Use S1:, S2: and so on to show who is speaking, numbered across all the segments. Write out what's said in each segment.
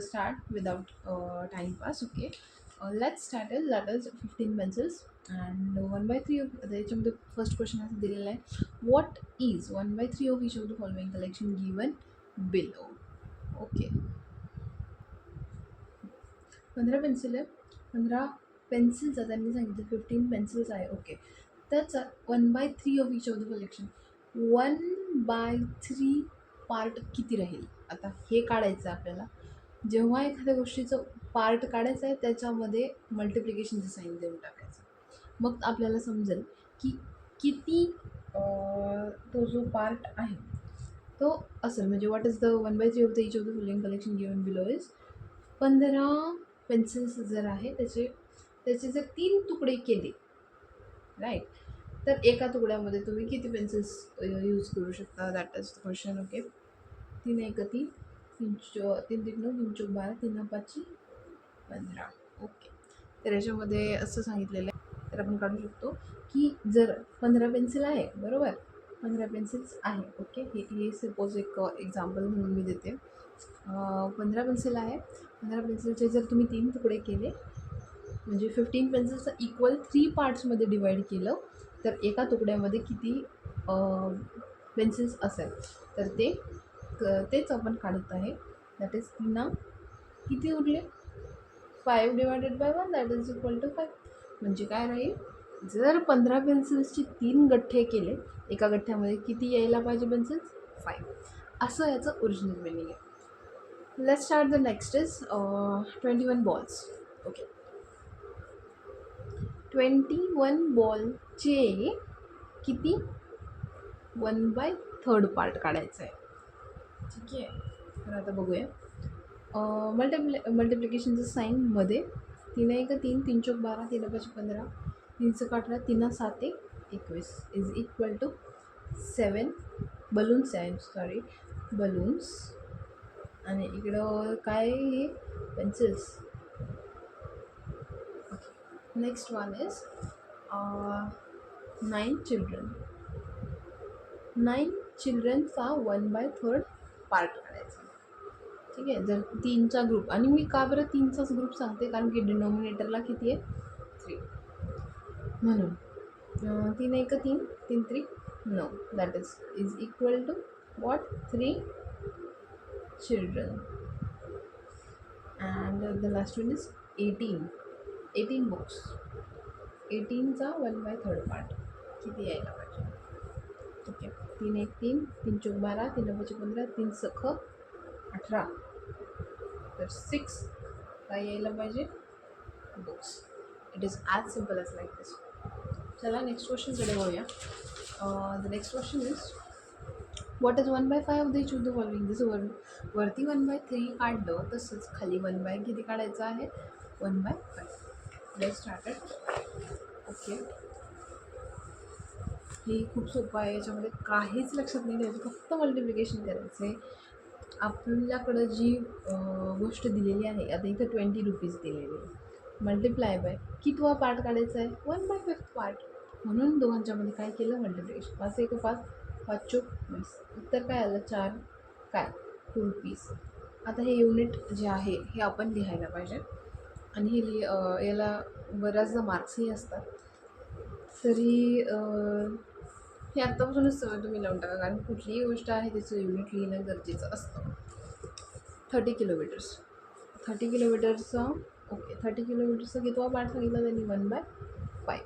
S1: start without time pass. Okay, let's start it. That is 15 pencils and 1 by 3 of the first question is दिलेला आहे. What is 1 by 3 of each of the following collection given below? Okay, 15 pencil आहे. 15 pencils आहे, त्यांनी सांगितलं 15 pencils आहे. Okay, त्याच 1 by 3 of each of the collection. 1 by 3 part किती राहील? आता हे काढायचं आपल्याला. जेव्हा एखाद्या गोष्टीचं पार्ट काढायचं आहे त्याच्यामध्ये मल्टिप्लिकेशनचं साईन देऊन टाकायचं. मग आपल्याला समजेल की किती तो जो पार्ट आहे तो असेल. म्हणजे what is the 1 by 3 of the each of the following collection given below is 15 pencils जर आहे त्याचे जर 3 तुकडे केले, राईट, तर एका तुकड्यामध्ये तुम्ही किती पेन्सिल्स यूज करू शकता? That is the question. Okay, 3 एक 3, 3 3 9, 3 चौक 12, 3 5 15. ओके, तर याच्यामध्ये असं सांगितलेलं आहे, तर आपण काढू शकतो की जर 15 पेन्सिल आहे, बरोबर, 15 पेन्सिल्स आहे. ओके, हे सपोज एक एक्झाम्पल म्हणून मी देते. 15 पेन्सिल आहे. 15 पेन्सिलचे जर तुम्ही 3 तुकडे केले म्हणजे 15 पेन्सिल्सचं इक्वल 3 पार्ट्समध्ये डिवाईड केलं तर एका तुकड्यामध्ये किती पेन्सिल्स असेल? तर तेच आपण काढत आहे. दॅट इज 3 किती उरले? 5 divided by 1 that is equal to 5. म्हणजे काय राहील? जर 15 पेन्सिल्सचे 3 गठ्ठे केले, एका गठ्ठ्यामध्ये किती यायला पाहिजे पेन्सिल्स? 5. असं याचं ओरिजिनल मिनिंग आहे. Let's start. The next is 21 balls. Okay, 21 बॉलचे किती? 1 बाय 3 पार्ट काढायचं आहे. ठीक आहे, तर आता बघूया. मल्टिप्लिकेशनचं साईनमध्ये 3 एक 3, 3 चौक 12, 3 5 15, 3 चौक 18, 3 7 21 इज इक्वल टू 7 बलून्स आहे. Sorry, balloons. आणि इकडं काय? हे pencils. Next one is 9 children. 9 चिल्ड्रनचा 1 बाय 3 पार्ट काढायचा. ठीक आहे, जर 3चा ग्रुप, आणि मी का बरं 3चाच ग्रुप सांगते, कारण की डिनॉमिनेटरला किती आहे? 3, म्हणून 3 एक 3, 3 3 9 that is equal to what? 3 children. And the last one is 18 books. 18चा 1 बाय 3 पार्ट किती यायला पाहिजे? ठीक आहे, 3 एक 3, 3 चौक 12, 3 5 15, 3 सख 18, तर 6 काय यायला पाहिजे? Books. It is as simple as like this. चला नेक्स्ट क्वेश्चनकडे वळूया. The next question is what is 1 by 5 of the each of the following. जसं वरती 1 बाय 3 काढलं तसंच खाली 1 बाय किती काढायचं आहे? 1 by 5. Let's start it. Okay, हे खूप सोपं आहे. याच्यामध्ये काहीच लक्षात नाही द्यायचं, फक्त मल्टिप्लिकेशन करायचं आहे. आपल्याकडं जी गोष्ट दिलेली आहे, आता इथं 20 रुपीज दिलेली आहे, मल्टिप्लाय बाय कितवा पार्ट काढायचा आहे? 1 बाय 5 पार्ट. म्हणून दोघांच्यामध्ये काय केलं? मल्टिप्लिकेशन. 5 एक 5, 5 चौक 20. उत्तर काय आलं? 4 काय? 2 रुपीज. आता हे युनिट जे आहे हे आपण लिहायला पाहिजे, आणि हे याला बऱ्याचदा मार्क्सही असतात. तरी हे आत्तापासूनच सवय तुम्ही लावून टाका, कारण कुठलीही गोष्ट आहे त्याचं युनिट लिहिणं गरजेचं असतं. 30 किलोमीटर्स. 30 किलोमीटरचा. ओके, 30 किलोमीटरचा कितवा पार्ट सांगितला त्यांनी? 1 बाय 5.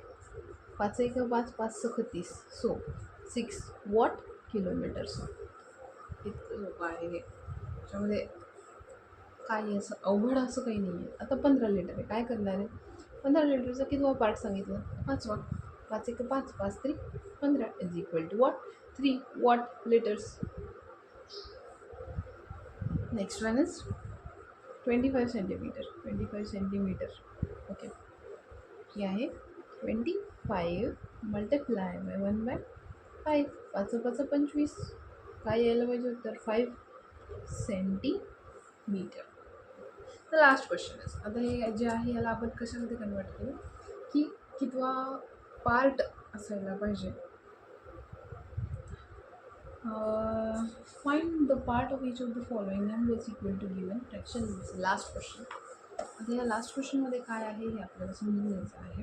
S1: 5 एक 5, 5 सख 30, सो 6 वॉट किलोमीटर्स. इतकं सोपं आहे हे. त्याच्यामध्ये काही असं अवघड असं काही नाही आहे. आता 15 लिटर आहे, काय करणार आहे? 15 लिटरचा कितवा पार्ट सांगितलं? 5वा. 5 एक 5, 5 3 15 is equal to what? 3 what litres. Next one is 25 centimetre. 25 centimetre. Okay, हे आहे 25 मल्टिप्लाय बाय 1 बाय 5. 5 5 25, काय यायला पाहिजे उत्तर? 5 सेंटीमीटर. तर लास्ट क्वेश्चन इज, आता हे जे आहे याला आपण कशामध्ये कन्वर्ट करू की कितवा पार्ट असायला पाहिजे? Find the part of each of the following numbers equal to given fraction. Last question. आता या लास्ट क्वेश्चनमध्ये काय आहे हे आपल्याला समजून घ्यायचं आहे.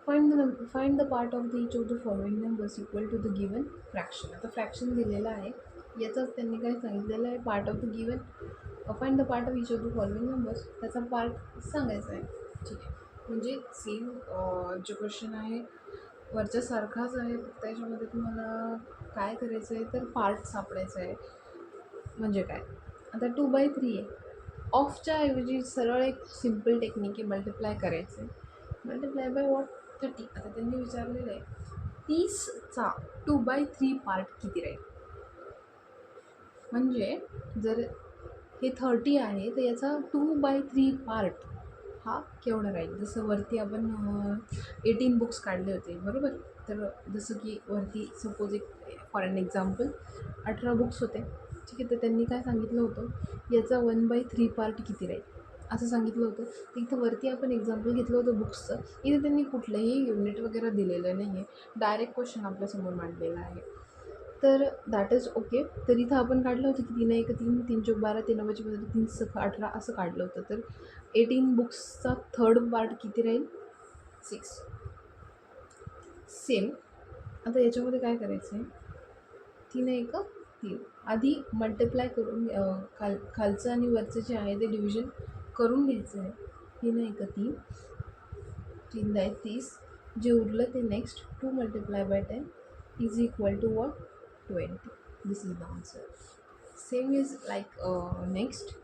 S1: Find the part of the each of the following numbers equal to the given fraction. आता फ्रॅक्शन दिलेलं आहे, याचाच त्यांनी काय सांगितलेलं आहे, part of the given. Find the part of each of the following numbers, त्याचा पार्ट सांगायचा आहे. ठीक आहे, म्हणजे सेम जो क्वेश्चन आहे वरच्यासारखाच आहे, त्याच्यामध्ये तुम्हाला काय करायचं आहे तर पार्ट सापडायचा आहे. म्हणजे काय, आता 2/3 आहे, ऑफच्या ऐवजी सरळ एक सिम्पल टेक्निक आहे, मल्टिप्लाय करायचं आहे. Multiply by what, 30. आता त्यांनी विचारलेलं आहे 30चा 2/3 पार्ट किती राहील. म्हणजे जर हे 30 आहे तर याचा 2/3 पार्ट हा केवढा राहील. जसं वरती आपण 18 बुक्स काढले होते बरोबर. तर जसं की वरती सपोज एक फॉर एन एक्झाम्पल 18 बुक्स होते. ठीक आहे, तर त्यांनी काय सांगितलं होतं याचा 1/3 पार्ट किती राहील असं सांगितलं होतं. तर इथं वरती आपण एक्झाम्पल घेतलं होतं बुक्सचं. इथे त्यांनी कुठलंही युनिट वगैरे दिलेलं नाही आहे, डायरेक्ट क्वेश्चन आपल्यासमोर मांडलेला आहे. तर दॅट इज ओके. तर इथं आपण काढलं होतं की 3 1 3 3 चौक 12 3 9 15 3 6 18 असं काढलं होतं. तर 18 बुक्सचा थर्ड पार्ट किती राहील, 6. सेम आता याच्यामध्ये काय करायचं आहे, 3 1 3 आधी मल्टिप्लाय करून खालचं आणि वरचं जे आहे ते डिव्हिजन करून घ्यायचं आहे. 3 1 3 3 10 30. जे उरलं ते next 2 multiply by 10 is equal to what, 20. This is the answer. Same is like next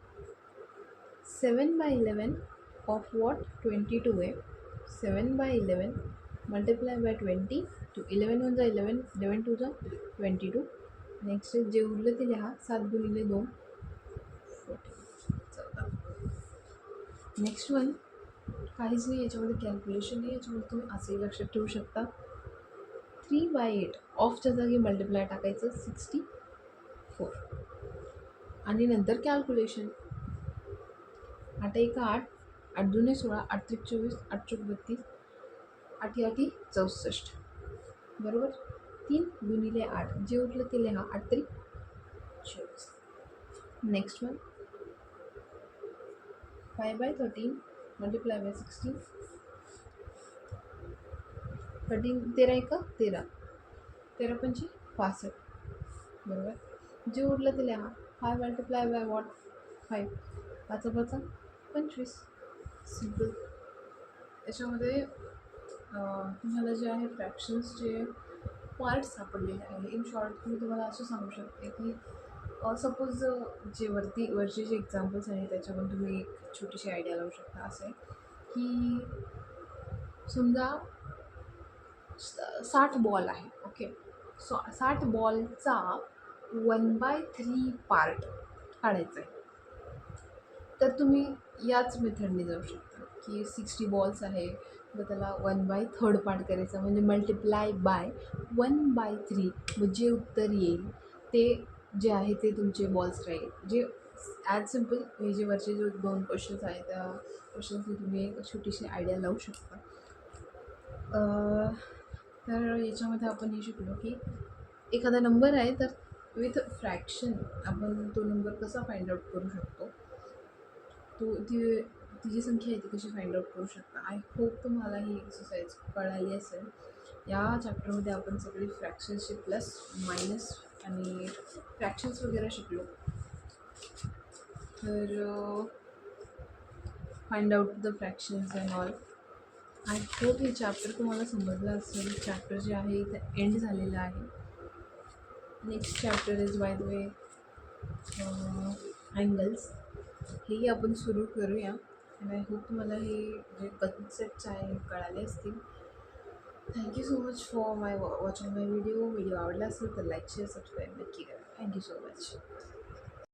S1: 7/11 of what, 22 आहे. 7/11 मल्टिप्लाय बाय 20 टू 11 1 11 11 2 22. नेक्स्ट जे उरलं ते लिहा, 7 गुणिले 2 14. चला नेक्स्ट वन. काहीच नाही याच्यामध्ये, कॅल्क्युलेशन नाही याच्यामध्ये, तुम्ही असंही लक्षात ठेवू शकता. 3/8 ऑफच्या जागी मल्टिप्लाय टाकायचं 64 आणि नंतर कॅल्क्युलेशन. 8 1 8 8 2 16 8 3 24 8 चौक 32 8 8 64 बरोबर. 3 गुणिले 8 जे उरलं ते लिहा, 8 3 24. नेक्स्ट वन 5/13 मल्टिप्लाय बाय 16 13 13 1 13 13 पंचे 65 बरोबर. जे उरलं ते लिहा, 5 मल्टिप्लाय बाय वॉट, 5 5 5 25. सिम्पल. याच्यामध्ये तुम्हाला जे आहे फ्रॅक्शन्सचे पार्ट सापडलेले आहे. इन शॉर्ट मी तुम्हाला असं सांगू शकते की सपोज वरचे जे एक्झाम्पल्स आहेत त्याच्यावरून तुम्ही एक छोटीशी आयडिया लावू शकता. असं आहे की समजा 60 बॉल आहे. ओके, 60 बॉलचा 1/3 पार्ट काढायचा आहे. तर तुम्ही याच मेथडने जाऊ शकता की 60 बॉल्स आहे, मग त्याला 1/3 पार्ट करायचा, म्हणजे मल्टिप्लाय बाय 1/3. मग जे उत्तर येईल ते जे आहे ते तुमचे बॉल्स राहील. जे ॲज सिम्पल हे जे वरचे जे 2 क्वेश्चन्स आहेत त्या क्वेश्चन्सची तुम्ही एक छोटीशी आयडिया लावू शकता. तर याच्यामध्ये आपण हे शिकलो की एखादा नंबर आहे तर विथ फ्रॅक्शन आपण तो नंबर कसा फाइंड आउट करू शकतो, ती जी संख्या आहे ती कशी फाइंड आउट करू शकता. आय होप तुम्हाला ही एक्सरसाइज कळाली असेल. या चॅप्टरमध्ये आपण सगळे फ्रॅक्शन्सचे प्लस मायनस आणि फ्रॅक्शन्स वगैरे शिकलो. तर find out the fractions and all. I hope हे चॅप्टर तुम्हाला समजलं असेल. चॅप्टर जे आहे इथं एंड झालेलं आहे. Next chapter is by the way angles. हेही आपण सुरू करूया. आणि आय होप तुम्हाला हे जे कन्सेप्ट्स आहे हे कळाले असतील. Thank you so much for watching my video आवडला असेल तर लाईक शेअर सबस्क्राईब नक्की करा. Thank you so much.